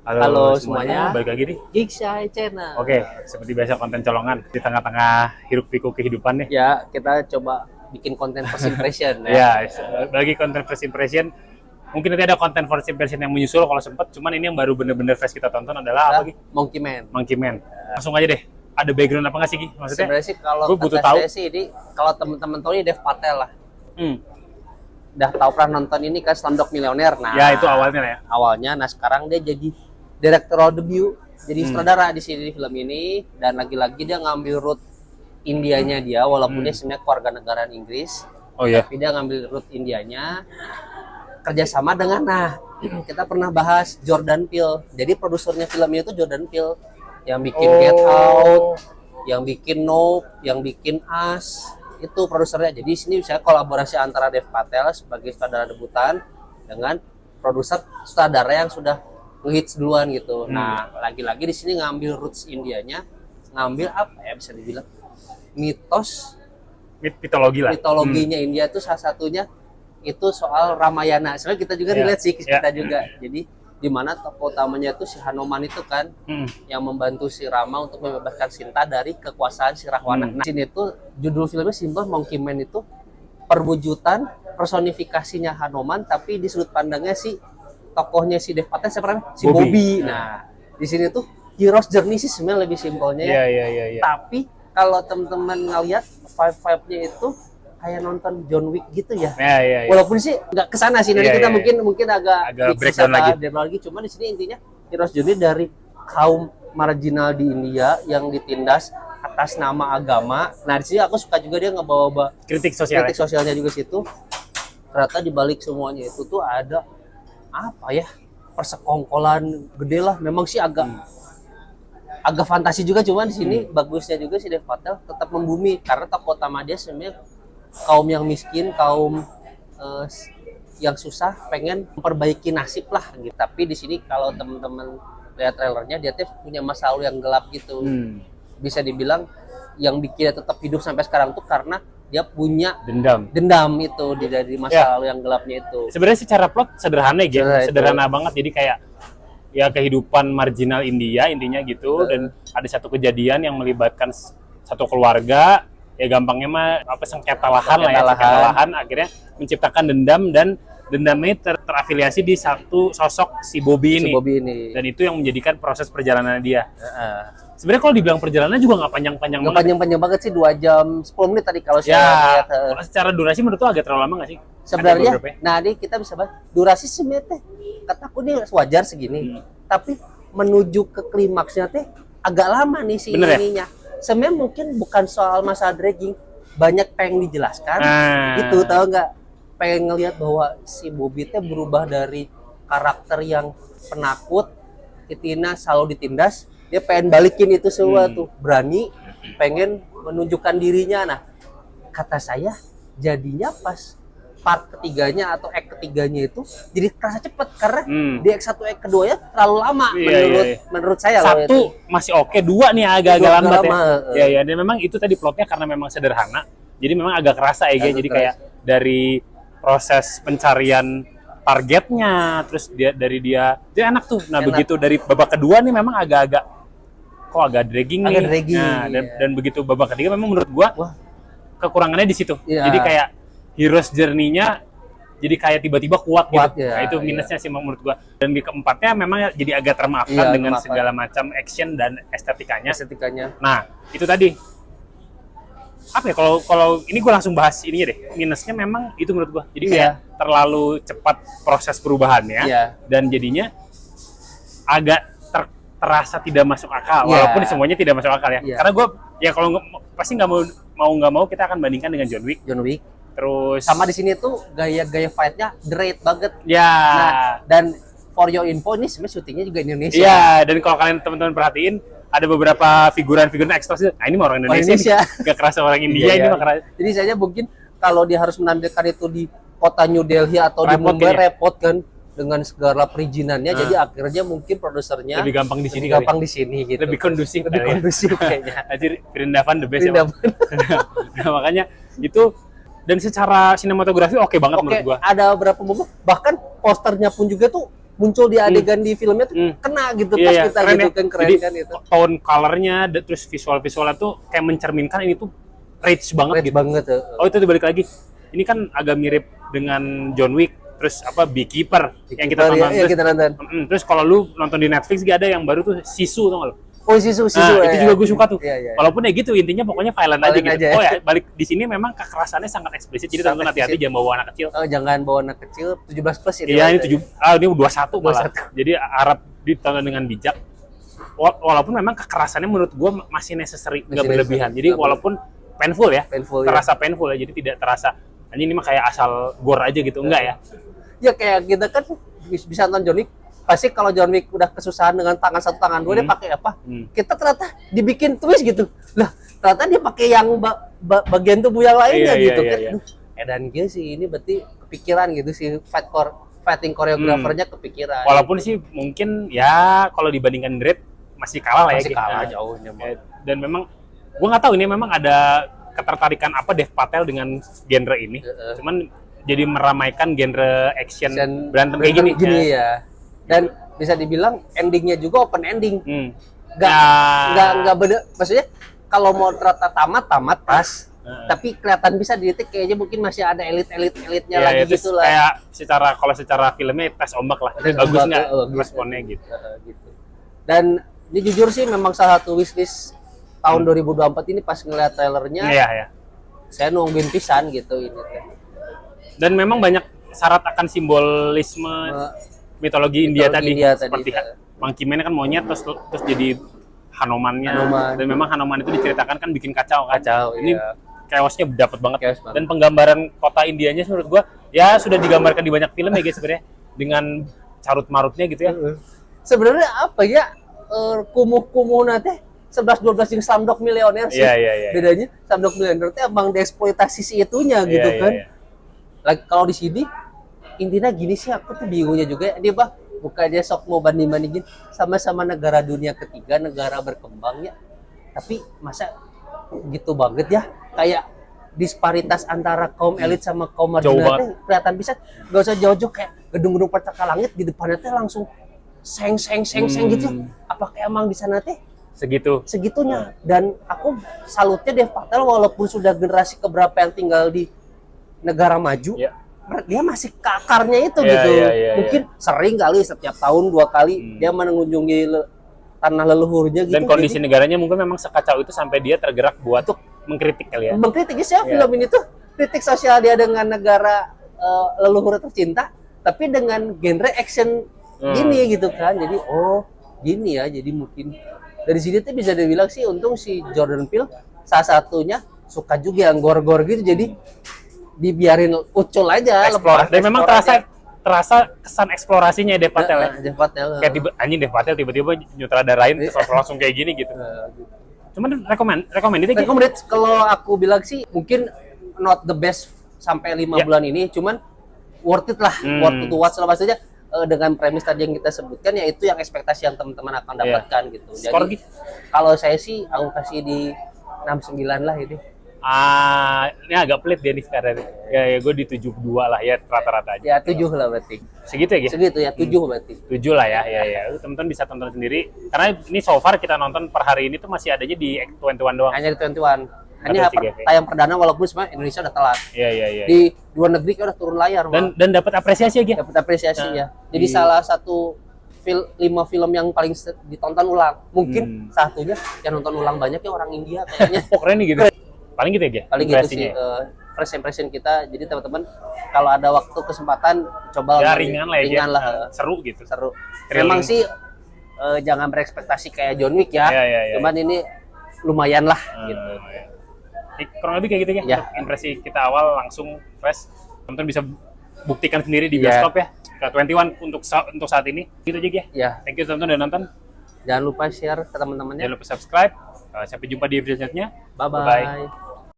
Halo semuanya, balik lagi nih. Gigshy Channel. Oke, seperti biasa konten colongan di tengah-tengah hiruk-pikuk kehidupan nih. Ya, kita coba bikin konten first impression Ya, bagi konten first impression, mungkin nanti ada konten first impression yang menyusul kalau sempet. Cuman ini yang baru bener-bener fresh kita tonton adalah apa Gi? Monkey Man. Monkey Man. Langsung aja deh. Ada background apa nggak sih Gi? Maksudnya? Sebenarnya sih kalau gue butuh kata tahu. saya sih ini kalau teman-teman tahu ini Dev Patel lah. Hmm. Udah tahu pernah nonton ini kan Slumdog Millionaire. Nah, Ya itu awalnya ya. Awalnya, nah sekarang dia jadi directorial debut, jadi sutradara di sini di film ini, dan lagi-lagi dia ngambil root Indianya dia, walaupun dia sebenarnya keluarga negaraan Inggris. Oh ya. Tapi dia ngambil root Indianya, kerjasama dengan, kita pernah bahas Jordan Peele. Jadi produsernya filmnya itu Jordan Peele, yang bikin Get Out, yang bikin Nope, yang bikin Us, itu produsernya. Jadi sini bisa kolaborasi antara Dev Patel sebagai sutradara debutan dengan produser sutradara yang sudah ngehits duluan gitu. Nah, lagi-lagi di sini ngambil roots Indianya, ngambil apa ya bisa dibilang mitos, Mitologi lah. mitologinya India itu salah satunya itu soal Ramayana. Sebenarnya kita juga relate sih kita juga. Jadi di mana tokoh utamanya itu si Hanuman itu kan yang membantu si Rama untuk membebaskan Sinta dari kekuasaan si Rahwana. Nah, sini itu judul filmnya simpel, Monkey Man itu perwujudan personifikasinya Hanuman, tapi di sudut pandangnya si tokohnya si Dev Patel siapa namanya? Si Bobby. Nah, di sini tuh hero's journey sih sebenarnya lebih simpelnya. Iya. Tapi kalau teman-teman ngeliat vibe-nya itu kayak nonton John Wick gitu ya. Iya. Walaupun sih nggak kesana sih, nanti kita mungkin agak breakdown lagi. Cuma di sini intinya hero's journey dari kaum marginal di India yang ditindas atas nama agama. Nah, di sini aku suka juga dia ngebawa Kritik sosialnya juga situ. Ternyata di balik semuanya itu tuh ada apa ya, persekongkolan gede lah. Memang sih agak fantasi juga, cuman di sini bagusnya juga si Dev Patel tetap membumi karena tokoh utama dia sebenarnya kaum yang miskin, kaum yang susah, pengen memperbaiki nasib lah gitu. Tapi di sini kalau teman-teman lihat trailernya, dia tuh punya masa lalu yang gelap gitu. Bisa dibilang yang bikin dia tetap hidup sampai sekarang tuh karena dia punya dendam itu dari masa lalu yang gelapnya itu. Sebenarnya secara plot sederhana ya, sederhana banget. Jadi kayak ya kehidupan marginal India intinya gitu, dan ada satu kejadian yang melibatkan satu keluarga. Ya gampangnya mah apa, sengketa lahan, akhirnya menciptakan dendam, dan dendamnya terafiliasi di satu sosok si Bobby ini. Dan itu yang menjadikan proses perjalanan dia. Sebenarnya kalau dibilang perjalanan juga nggak panjang-panjang banget. Panjang-panjang banget sih, 2 jam 10 menit tadi kalau saya lihat. Kalau secara durasi menurut tuh agak terlalu lama nggak sih? Sebenarnya, nah ini kita bisa bahas durasi sebenarnya kataku ini wajar segini. Tapi menuju ke klimaksnya teh agak lama nih si ininya. Sebenarnya mungkin bukan soal masalah dragging, banyak pengen dijelaskan. Itu tahu nggak? Pengen ngelihat bahwa si Bobby teh berubah dari karakter yang penakut, Titina selalu ditindas, dia pengen balikin itu semua tuh, berani, pengen menunjukkan dirinya. Nah, kata saya jadinya pas part ketiganya atau act ketiganya itu jadi terasa cepet karena di act 1 act keduanya terlalu lama menurut saya. 1 masih oke, 2 nih agak-agak lambat ya. Dan memang itu tadi plotnya karena memang sederhana, jadi memang agak kerasa ya. Jadi kayak dari proses pencarian targetnya, terus dia enak tuh. Nah, begitu dari babak kedua nih memang agak dragging nih. Nah, dan begitu babak ketiga memang menurut gua kekurangannya di situ. Jadi kayak hero's journey-nya jadi kayak tiba-tiba kuat gitu. Nah, itu minusnya sih menurut gua. Dan di keempatnya memang jadi agak termaafkan dengan segala macam action dan estetikanya. Nah, itu tadi. Apa ya, kalau ini gue langsung bahas ininya deh. Minusnya memang itu menurut gue. Jadi kayak terlalu cepat proses perubahannya, dan jadinya agak terasa tidak masuk akal. Walaupun semuanya tidak masuk akal ya. Karena gue ya kalau pasti nggak mau kita akan bandingkan dengan John Wick. Terus sama di sini tuh gaya fight-nya great banget. Nah, dan for your info, ini sebenarnya syutingnya juga Indonesia. Dan kalau kalian teman-teman perhatiin, ada beberapa figuran ekstra. Nah, ini mah orang Indonesia. Gak kerasa orang India. Ini mah kerasa. Jadi saya mungkin kalau dia harus menampilkan itu di kota New Delhi atau di Mumbai, repot kan dengan segala perizinannya. Jadi akhirnya mungkin produsernya lebih gampang di sini gitu. Lebih kondusif kayaknya. Jadi Vrindavan the best ya. Nah, makanya itu. Dan secara sinematografi oke banget menurut gua. Ada beberapa momen, bahkan posternya pun juga tuh muncul di adegan di filmnya tuh kena gitu pas kita keren gitu ya. kan, keren Jadi, kan itu. tone colornya terus visualnya tuh kayak mencerminkan ini tuh rich banget Rich gitu. banget tuh. Oh itu balik lagi. Ini kan agak mirip dengan John Wick, terus apa Beekeeper yang kita tonton. Ya, kita nonton. Terus kalau lu nonton di Netflix gak ada yang baru tuh Sisu, tau gak lu? Oh Sisu Nah, itu juga gue suka tuh. Iya. Walaupun ya gitu intinya pokoknya violent aja gitu. Aja. Oh ya, balik di sini memang kekerasannya sangat eksplisit. Jadi teman-teman hati-hati jangan bawa anak kecil. Oh, jangan bawa anak kecil 17 plus ini. Iya, ini 21 malah. Jadi harap ditonton dengan bijak. Walaupun memang kekerasannya menurut gue masih necessary, nggak berlebihan. Jadi walaupun painful ya, terasa painful ya. Jadi tidak terasa ini mah kayak asal gore aja gitu, enggak ya? Ya kayak kita kan bisa nonton John Wick, pasti kalau John Wick udah kesusahan dengan tangan satu tangan dua dia pakai apa? Kita ternyata dibikin twist gitu. Lah, ternyata dia pakai yang bagian tubuh yang lainnya gitu kan. Dan dia sih ini berarti kepikiran gitu sih fighting koreografernya kepikiran. Walaupun sih mungkin ya kalau dibandingkan Dread masih kalah lah ya. Masih kalah jauhnya. Dan memang gua nggak tahu ini memang ada ketertarikan apa Dev Patel dengan genre ini. Cuman jadi meramaikan genre action berantem kayak gini ya. Dan bisa dibilang endingnya juga open ending. Nggak bener, maksudnya kalau mau ternyata tamat pas. Tapi kelihatan bisa di titik kayaknya mungkin masih ada elitnya lagi gitu lah. Kayak secara filmnya tes ombak lah. Bagus nggak responnya gitu. Dan ini jujur sih memang salah satu wishlist tahun 2024 ini pas ngeliat trailernya. Iya. Saya nungguin pisan gitu ini. Dan memang banyak syarat akan simbolisme mitologi India tadi. Seperti Monkey Man kan monyet terus jadi Hanomannya. Dan memang Hanoman itu diceritakan kan bikin kacau kan. Ini chaosnya dapat banget. Dan penggambaran kota Indianya menurut gua ya sudah digambarkan di banyak film ya guys sebenarnya dengan carut-marutnya gitu ya. Sebenarnya apa ya kumuh-kumuh nanti 11-12 yang Slumdog Millionaire sih. Bedanya Slumdog Millionaire itu emang dieksploitasi si itunya gitu kan. Lagi kalau di sini intinya gini sih, aku tuh bingungnya juga dia bukannya sok mau banding-bandingin sama-sama negara dunia ketiga, negara berkembang ya. Tapi masa gitu banget ya, kayak disparitas antara kaum elit sama kaum marginal itu kelihatan bisa. Gak usah jauh-jauh kayak gedung-gedung percaka langit di depannya teh langsung seng gitu. Apakah emang di sana teh segitunya? Dan aku salutnya Dev Patel walaupun sudah generasi keberapa yang tinggal di negara maju, dia masih ke akarnya itu gitu. Mungkin sering kali setiap tahun 2 kali dia mengunjungi tanah leluhurnya gitu. Dan kondisi negaranya mungkin memang sekacau itu sampai dia tergerak buat mengkritik kali ya. Mengkritik sih film ini tuh kritik sosial dia dengan negara leluhur tercinta, tapi dengan genre action gini gitu kan. Jadi gini ya, jadi mungkin dari sini tuh bisa dibilang sih untung si Jordan Peele salah satunya suka juga yang gore-gore gitu, jadi dibiarin ucul aja. Dan memang terasa kesan eksplorasinya Dev Patel ya. Dev Patel. Kayak Dev Patel tiba-tiba nyutradarain terus langsung kayak gini gitu. Cuman recommended kalau aku bilang sih mungkin not the best sampai 5 bulan ini, cuman worth it lah, worth to watch lah maksudnya. Dengan premis tadi yang kita sebutkan yaitu yang ekspektasi yang teman-teman akan dapatkan gitu. Jadi kalau saya sih aku kasih di 69 lah ini. Ini agak pelit dia nih sekarang. Ya gue di 72 lah ya rata-rata aja. Ya 7 lah berarti. Segitu ya, Ge? Segitu ya, 7 berarti. 7 lah ya. Teman-teman bisa tonton sendiri. Karena ini so far kita nonton per hari ini tuh masih adanya di 21 doang. Hanya di 21. Hanya tayang perdana walaupun sebenarnya Indonesia udah telat. Iya. Di luar negeri udah turun layar. Dan dapat apresiasi ya, dapat apresiasi ya. Jadi salah satu 5 film yang paling ditonton ulang. Mungkin satunya yang nonton ulang banyak ya orang India kayaknya. Keren nih gitu. Paling gitu ya, Ge? Paling gitu sih first impression kita. Jadi teman-teman kalau ada waktu kesempatan coba ringan lah. Seru gitu. Seru. Memang sih jangan berekspektasi kayak John Wick ya. Cuman ini lumayan lah gitu. Kurang lebih kayak gitu ya. Untuk impresi kita awal langsung fresh. Teman-teman bisa buktikan sendiri di bioskop ya. Ke 21 untuk saat ini. Gitu aja ya. Thank you teman-teman udah nonton. Jangan lupa share ke teman-temannya. Jangan lupa subscribe. Sampai jumpa di video selanjutnya. Bye-bye.